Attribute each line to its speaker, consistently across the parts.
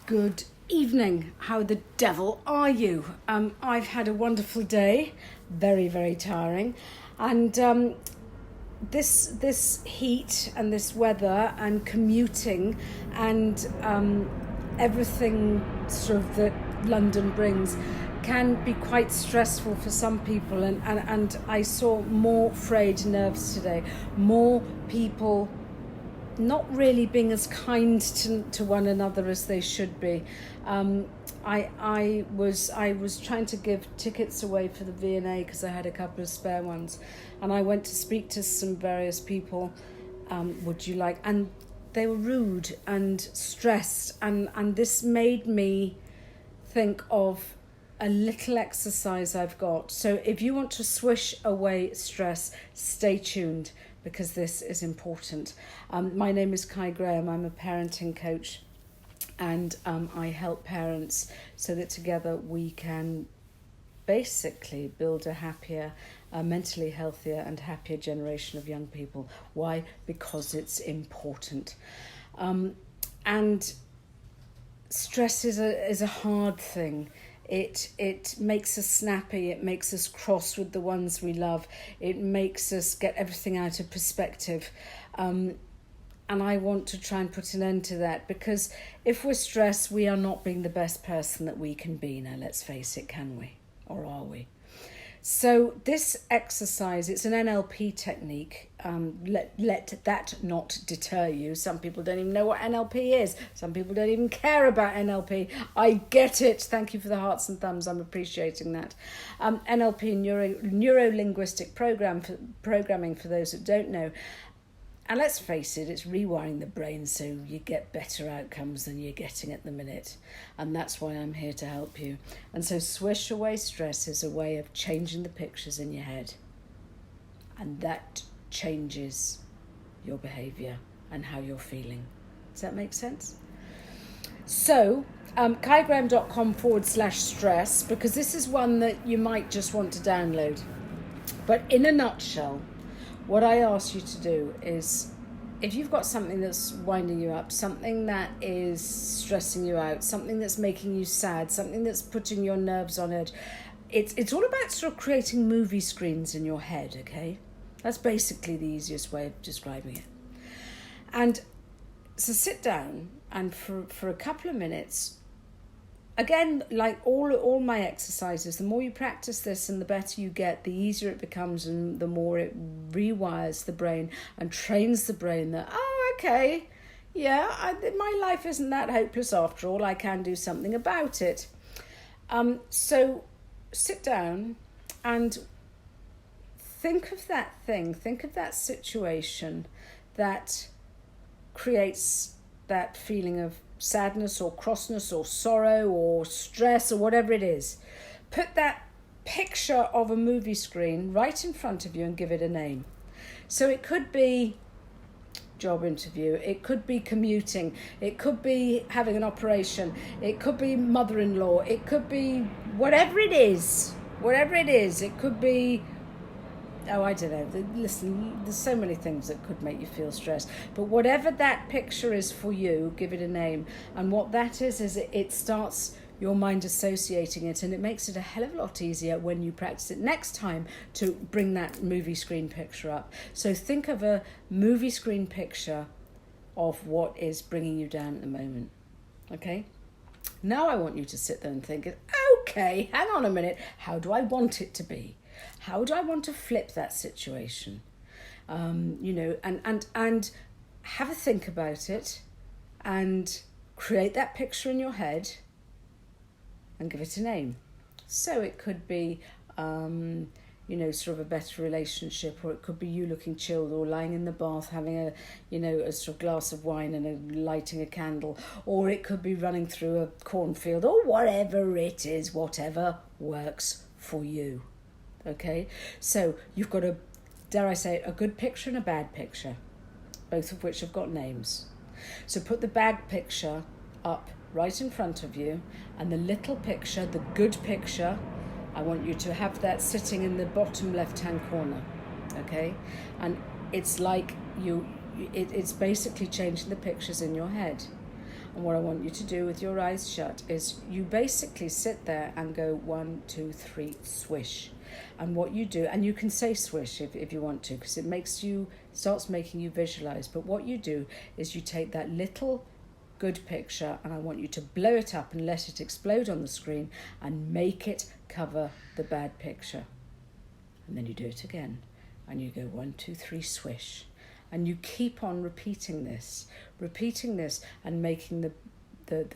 Speaker 1: Good evening. How the devil are you? I've had a wonderful day, very, very tiring, and this heat and this weather and commuting and everything sort of that London brings can be quite stressful for some people, and I saw more frayed nerves today, more people not really being as kind to one another as they should be. I was trying to give tickets away for the V&A because I had a couple of spare ones, and I went to speak to some various people. Would you like? And they were rude and stressed, and this made me think of a little exercise I've got. So if you want to swish away stress, stay tuned, because this is important. My name is Kai Graham. I'm a parenting coach, and I help parents so that together we can basically build a happier, mentally healthier and happier generation of young people. Why? Because it's important. And stress is a hard thing. It makes us snappy, it makes us cross with the ones we love, it makes us get everything out of perspective. And I want to try and put an end to that, because if we're stressed, we are not being the best person that we can be. Now, let's face it, can we? Or are we? So this exercise, it's an NLP technique. Let that not deter you. Some people don't even know what NLP is. Some people don't even care about NLP. I get it. Thank you for the hearts and thumbs. I'm appreciating that. NLP, neuro-linguistic programming, for those that don't know. And let's face it, it's rewiring the brain so you get better outcomes than you're getting at the minute. And that's why I'm here to help you. And so swish away stress is a way of changing the pictures in your head. And that changes your behaviour and how you're feeling. Does that make sense? So, kaigraham.com/stress, because this is one that you might just want to download. But in a nutshell, what I ask you to do is, if you've got something that's winding you up, something that is stressing you out, something that's making you sad, something that's putting your nerves on edge, it's all about sort of creating movie screens in your head, okay? That's basically the easiest way of describing it. And so sit down, and for a couple of minutes, again, like all my exercises, the more you practice this and the better you get, the easier it becomes, and the more it rewires the brain and trains the brain that, oh, okay, yeah, my life isn't that hopeless after all. I can do something about it. So sit down and think of that thing, think of that situation that creates that feeling of sadness or crossness or sorrow or stress or whatever it is. Put that picture of a movie screen right in front of you and give it a name. So it could be job interview, it could be commuting, it could be having an operation, it could be mother-in-law, it could be whatever it is, it could be, oh, I don't know. Listen, there's so many things that could make you feel stressed. But whatever that picture is for you, give it a name. And what that is it starts your mind associating it, and it makes it a hell of a lot easier when you practice it next time to bring that movie screen picture up. So think of a movie screen picture of what is bringing you down at the moment. Okay? Now I want you to sit there and think, okay, hang on a minute. How do I want it to be? How do I want to flip that situation? And have a think about it, and create that picture in your head and give it a name. So it could be, sort of a better relationship, or it could be you looking chilled, or lying in the bath having a sort of glass of wine and lighting a candle, or it could be running through a cornfield, or whatever it is, whatever works for you. Okay, so you've got a good picture and a bad picture, both of which have got names. So put the bad picture up right in front of you, and the little picture, the good picture, I want you to have that sitting in the bottom left-hand corner, okay? And it's like it's basically changing the pictures in your head. And what I want you to do with your eyes shut is you basically sit there and go 1, 2, 3, swish. And what you do, and you can say swish if you want to, because it starts making you visualize. But what you do is you take that little good picture and I want you to blow it up and let it explode on the screen and make it cover the bad picture. And then you do it again and you go 1, 2, 3, swish. And you keep on repeating this and making the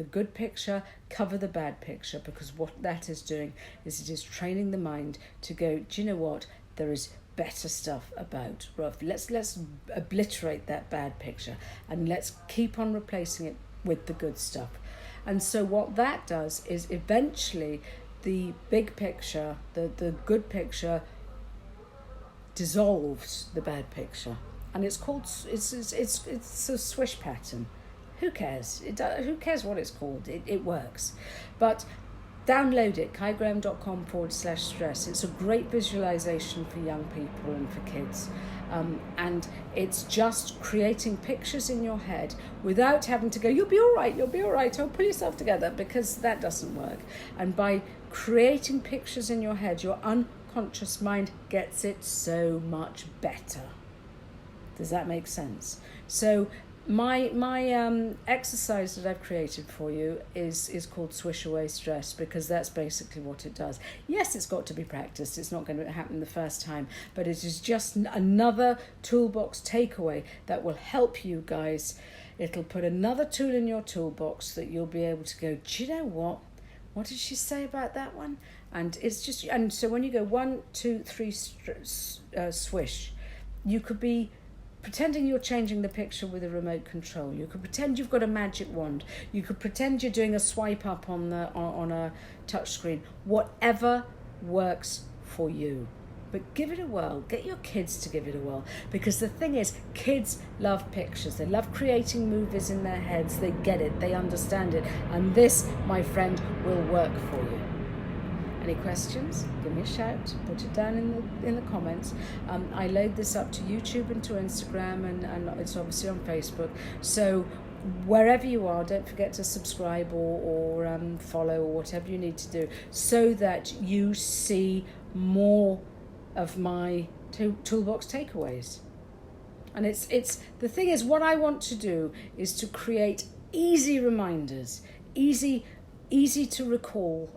Speaker 1: good picture cover the bad picture, because what that is doing is it is training the mind to go, do you know what, there is better stuff about Ruff. Let's obliterate that bad picture and let's keep on replacing it with the good stuff. And so what that does is eventually the big picture, the good picture dissolves the bad picture. And it's a swish pattern. Who cares? Who cares what it's called? It works. But download it, kaigraham.com/stress. It's a great visualization for young people and for kids. And it's just creating pictures in your head without having to go, you'll be all right, oh, pull yourself together, because that doesn't work. And by creating pictures in your head, your unconscious mind gets it so much better. Does that make sense? So my exercise that I've created for you is called Swish Away Stress, because that's basically what it does. Yes, it's got to be practiced. It's not going to happen the first time, but it is just another toolbox takeaway that will help you guys. It'll put another tool in your toolbox that you'll be able to go, do you know what? What did she say about that one? And it's just, and so when you go 1, 2, 3, swish, you could be pretending you're changing the picture with a remote control. You could pretend you've got a magic wand. You could pretend you're doing a swipe up on a touch screen. Whatever works for you. But give it a whirl. Get your kids to give it a whirl. Because the thing is, kids love pictures. They love creating movies in their heads. They get it. They understand it. And this, my friend, will work for you. Any questions? Give me a shout. Put it down in the comments. I load this up to YouTube and to Instagram, and it's obviously on Facebook. So wherever you are, don't forget to subscribe or follow or whatever you need to do, so that you see more of my toolbox takeaways. And it's the thing is, what I want to do is to create easy reminders, easy to recall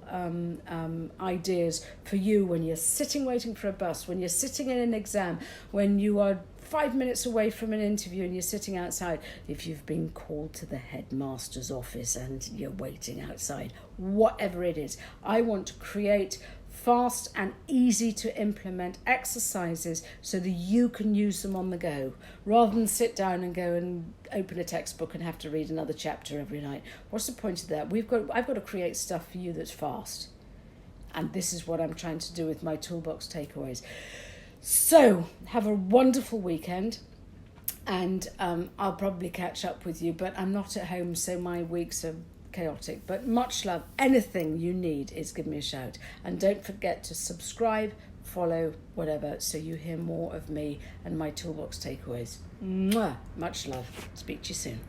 Speaker 1: ideas for you when you're sitting waiting for a bus, when you're sitting in an exam, when you are 5 minutes away from an interview and you're sitting outside, if you've been called to the headmaster's office and you're waiting outside, whatever it is. I want to create fast and easy to implement exercises so that you can use them on the go, rather than sit down and go and open a textbook and have to read another chapter every night. What's the point of that? I've got to create stuff for you that's fast. And this is what I'm trying to do with my toolbox takeaways. So have a wonderful weekend, and I'll probably catch up with you, but I'm not at home, so my weeks are chaotic. But much love. Anything you need is give me a shout. And don't forget to subscribe, follow, whatever, so you hear more of me and my toolbox takeaways. Mwah! Much love. Speak to you soon.